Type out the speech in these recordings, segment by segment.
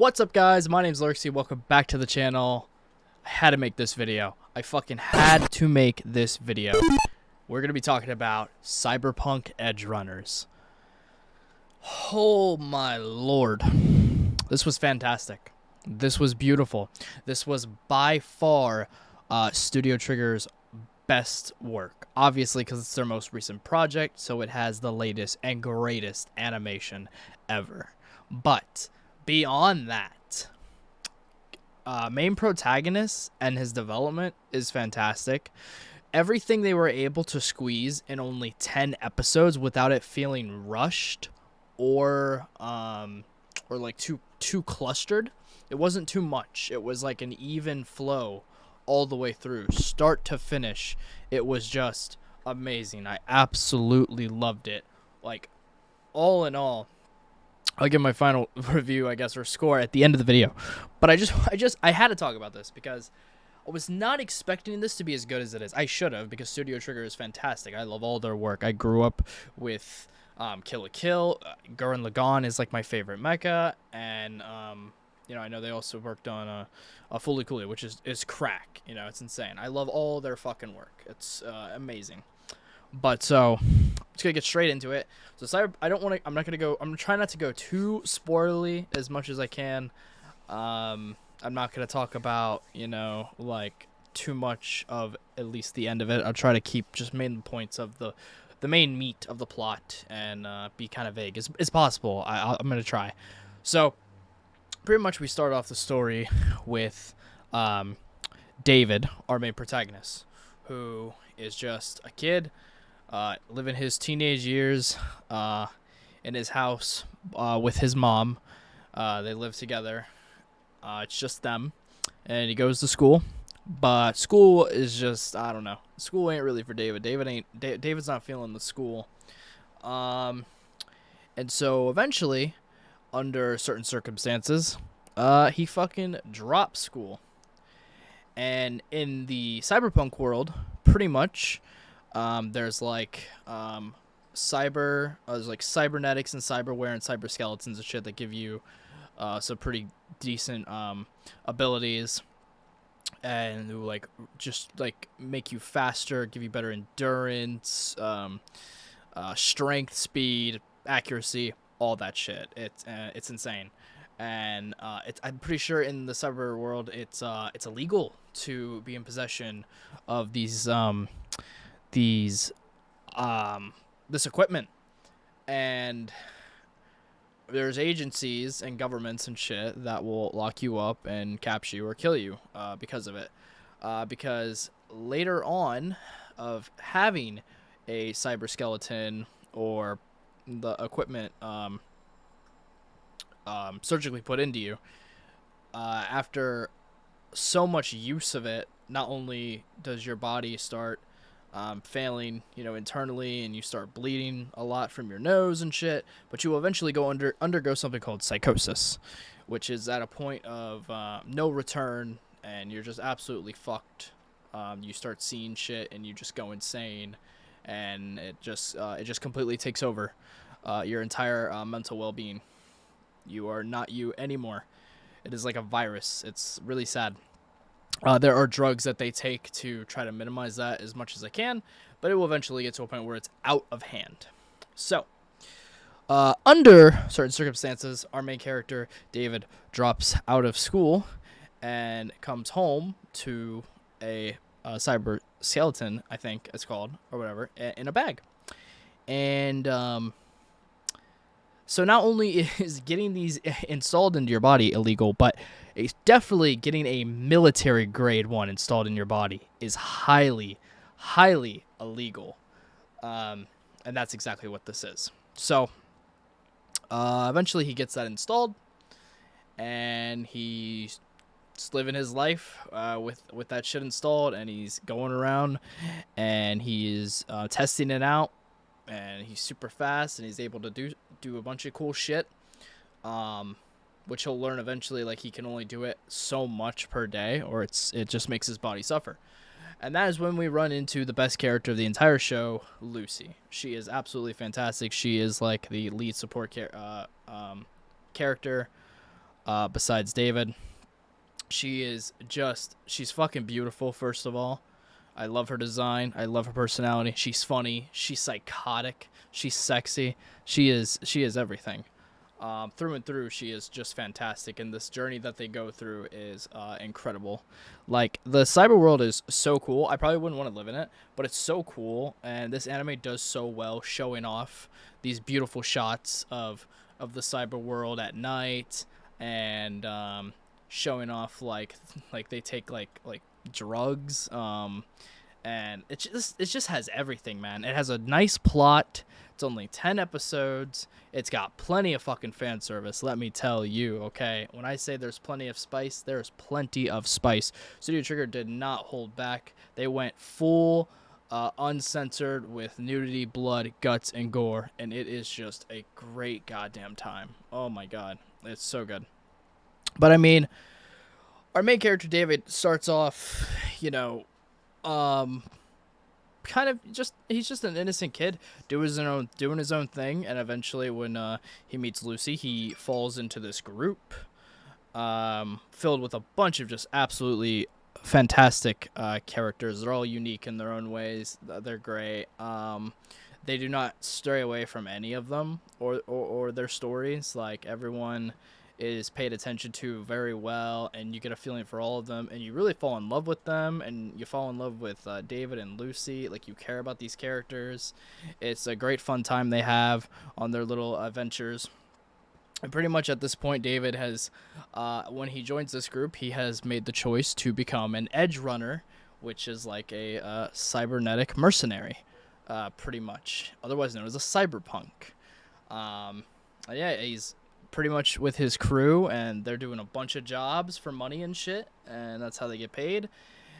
What's up, guys? My name's Lurksy. Welcome back to the channel. I had to make this video. I fucking had to make this video. We're gonna be talking about Cyberpunk Edgerunners. Oh my lord. This was fantastic. This was beautiful. This was by far Studio Trigger's best work. Obviously, because it's their most recent project, so it has the latest and greatest animation ever. But beyond that, main protagonist and his development is fantastic. Everything they were able to squeeze in only 10 episodes without it feeling rushed or like too clustered. It wasn't too much. It was like an even flow all the way through, start to finish. It was just amazing. I absolutely loved it. Like, all in all, I'll give my final review, I guess, or score at the end of the video. But I had to talk about this because I was not expecting this to be as good as it is. I should have, because Studio Trigger is fantastic. I love all their work. I grew up with Kill la Kill. Gurren Lagann is like my favorite mecha, and you know, I know they also worked on a Fully Cooley, which is crack. You know, it's insane. I love all their fucking work. It's amazing. But so, I'm just gonna get straight into it. So I'm trying not to go too spoilerly as much as I can. I'm not gonna talk about, you know, like too much of at least the end of it. I'll try to keep just main points of the main meat of the plot and be kind of vague as possible. I'm gonna try. So, pretty much we start off the story with David, our main protagonist, who is just a kid living his teenage years in his house with his mom. They live together. It's just them, and he goes to school. But school is just, I don't know. School ain't really for David. David's not feeling the school. And so eventually, under certain circumstances, he fucking drops school. And in the cyberpunk world, pretty much, there's like there's like cybernetics and cyberware and cyber skeletons and shit that give you some pretty decent abilities, and who like just like make you faster, give you better endurance, strength, speed, accuracy, all that shit. It's insane. And I'm pretty sure in the cyber world it's illegal to be in possession of this equipment, and there's agencies and governments and shit that will lock you up and capture you or kill you because of it. Because later on of having a cyber skeleton or the equipment surgically put into you, after so much use of it, not only does your body start failing, you know, internally, and you start bleeding a lot from your nose and shit, but you will eventually undergo something called psychosis, which is at a point of no return, and you're just absolutely fucked. You start seeing shit, and you just go insane, and it just completely takes over your entire mental well-being. You are not you anymore. It is like a virus. It's really sad. There are drugs that they take to try to minimize that as much as they can, but it will eventually get to a point where it's out of hand. So, under certain circumstances, our main character, David, drops out of school and comes home to a cyber skeleton, I think it's called, or whatever, in a bag. And so not only is getting these installed into your body illegal, but it's definitely getting a military grade one installed in your body is highly, highly illegal. And that's exactly what this is. So eventually he gets that installed, and he's living his life with that shit installed, and he's going around and he's testing it out. And he's super fast, and he's able to do a bunch of cool shit, which he'll learn eventually. Like, he can only do it so much per day, or it just makes his body suffer. And that is when we run into the best character of the entire show, Lucy. She is absolutely fantastic. She is like the lead support character. besides David. She's fucking beautiful, first of all. I love her design. I love her personality. She's funny. She's psychotic. She's sexy. She is everything. Through and through, she is just fantastic, and this journey that they go through is incredible. Like, the cyber world is so cool. I probably wouldn't want to live in it, but it's so cool, and this anime does so well showing off these beautiful shots of the cyber world at night, and showing off like they take like drugs, and it just has everything, man. It has a nice plot. It's only 10 episodes. It's got plenty of fucking fan service, let me tell you, okay? When I say there's plenty of spice, there's plenty of spice. Studio Trigger did not hold back. They went full uncensored with nudity, blood, guts, and gore, and it is just a great goddamn time. Oh my god. It's so good. But I mean, our main character David starts off, you know, kind of just he's just an innocent kid doing his own thing, and eventually when he meets Lucy, he falls into this group filled with a bunch of just absolutely fantastic characters. They're all unique in their own ways. They're great. They do not stray away from any of them or their stories. Like, everyone is paid attention to very well, and you get a feeling for all of them, and you really fall in love with them, and you fall in love with David and Lucy. Like, you care about these characters. It's a great fun time they have on their little adventures. And pretty much at this point, David has, when he joins this group, he has made the choice to become an Edgerunner, which is like a cybernetic mercenary, pretty much, otherwise known as a cyberpunk. Yeah, he's pretty much with his crew, and they're doing a bunch of jobs for money and shit, and that's how they get paid.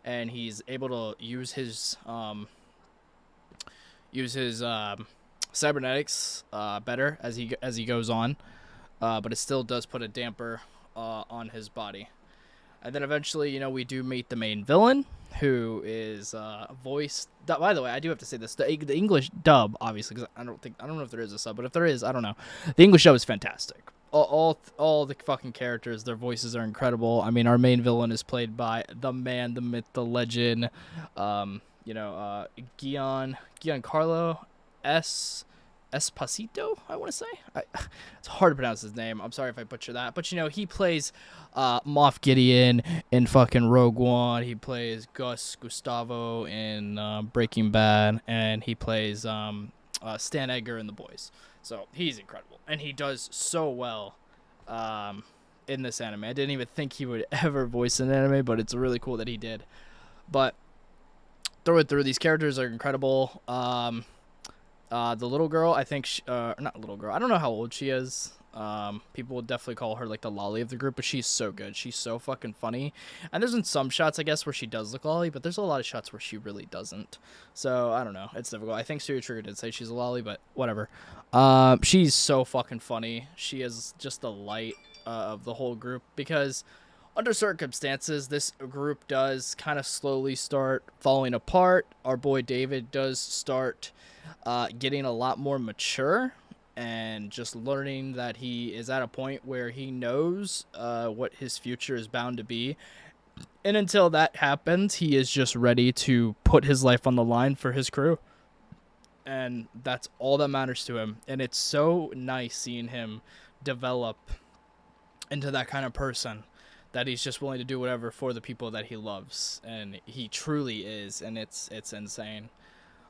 And he's able to use his cybernetics better as he goes on, but it still does put a damper on his body. And then eventually, you know, we do meet the main villain, who is voiced. By the way, I do have to say this: the English dub, obviously, because I don't know if there is a sub, but if there is, I don't know. The English dub is fantastic. All the fucking characters, their voices are incredible. I mean, our main villain is played by the man, the myth, the legend, Giancarlo Esposito, I want to say. It's hard to pronounce his name. I'm sorry if I butcher that. But, you know, he plays Moff Gideon in fucking Rogue One. He plays Gus Gustavo in Breaking Bad. And he plays Stan Edgar in The Boys. So he's incredible. And he does so well in this anime. I didn't even think he would ever voice an anime, but it's really cool that he did. But through these characters are incredible. The little girl, I think, not little girl, I don't know how old she is. People would definitely call her like the lolly of the group, but she's so good. She's so fucking funny. And there's in some shots, I guess, where she does look lolly, but there's a lot of shots where she really doesn't. So I don't know. It's difficult. I think Studio Trigger did say she's a lolly, but whatever. She's so fucking funny. She is just the light of the whole group, because under circumstances, this group does kind of slowly start falling apart. Our boy David does start getting a lot more mature, and just learning that he is at a point where he knows what his future is bound to be. And until that happens, he is just ready to put his life on the line for his crew. And that's all that matters to him. And it's so nice seeing him develop into that kind of person, that he's just willing to do whatever for the people that he loves. And he truly is, and it's insane.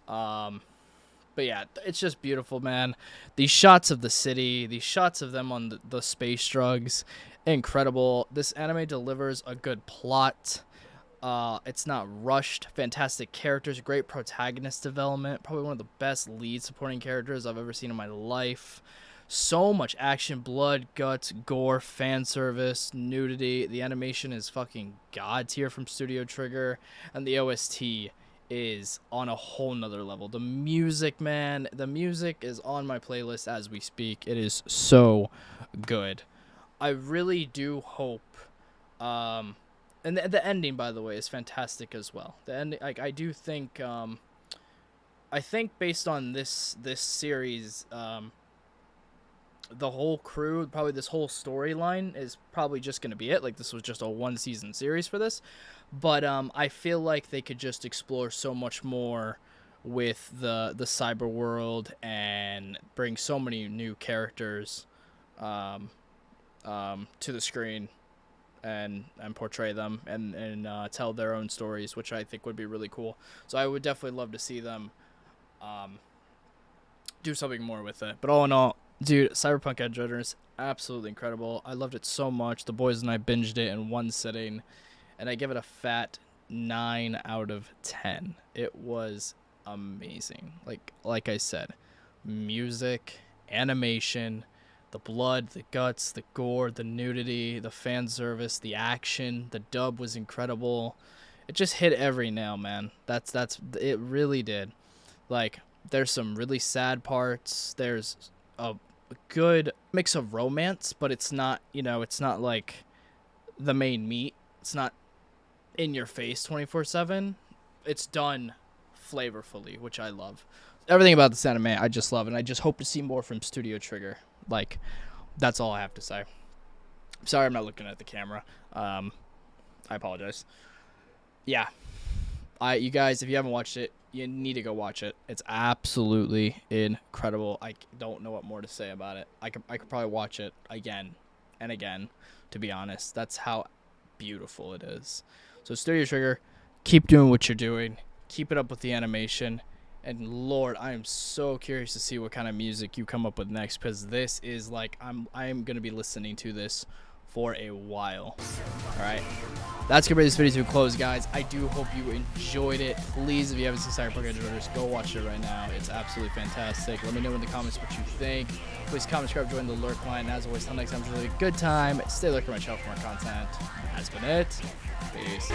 But yeah, it's just beautiful, man. These shots of the city, these shots of them on the space drugs, incredible. This anime delivers a good plot. It's not rushed. Fantastic characters, great protagonist development. Probably one of the best lead supporting characters I've ever seen in my life. So much action, blood, guts, gore, fan service, nudity. The animation is fucking god tier from Studio Trigger, and the OST is on a whole nother level. The music, man, the music is on my playlist as we speak. It is so good. I really do hope, and the ending, by the way, is fantastic as well. The ending, like, I do think, I think based on this series, the whole crew, probably this whole storyline is probably just going to be it. Like, this was just a 1-season series for this. But I feel like they could just explore so much more with the cyber world and bring so many new characters to the screen and portray them and tell their own stories, which I think would be really cool. So I would definitely love to see them do something more with it. But all in all, dude, Cyberpunk Edgerunners, absolutely incredible. I loved it so much. The boys and I binged it in one sitting, and I give it a fat 9 out of 10. It was amazing. Like I said, music, animation, the blood, the guts, the gore, the nudity, the fan service, the action, the dub was incredible. It just hit every nail, man. That's it really did. Like, there's some really sad parts. There's a good mix of romance, but it's not, it's not like the main meat. It's not in your face 24/7. It's done flavorfully, which I love. Everything about this anime I just love, and I just hope to see more from Studio Trigger. Like, that's all I have to say. I'm sorry I'm not looking at the camera. I apologize. Yeah. You guys, if you haven't watched it, you need to go watch it. It's absolutely incredible. I don't know what more to say about it. I could probably watch it again and again, to be honest. That's how beautiful it is. So Studio Trigger, keep doing what you're doing. Keep it up with the animation. And Lord, I am so curious to see what kind of music you come up with next, because this is like, I am going to be listening to this for a while. All right. That's going to bring this video to a close, guys. I do hope you enjoyed it. Please, if you haven't seen Cyberpunk Edgerunners, go watch it right now. It's absolutely fantastic. Let me know in the comments what you think. Please comment, subscribe, join the lurk line. As always, until next time, it's a really good time. Stay lurking my channel for more content. That's been it. Peace.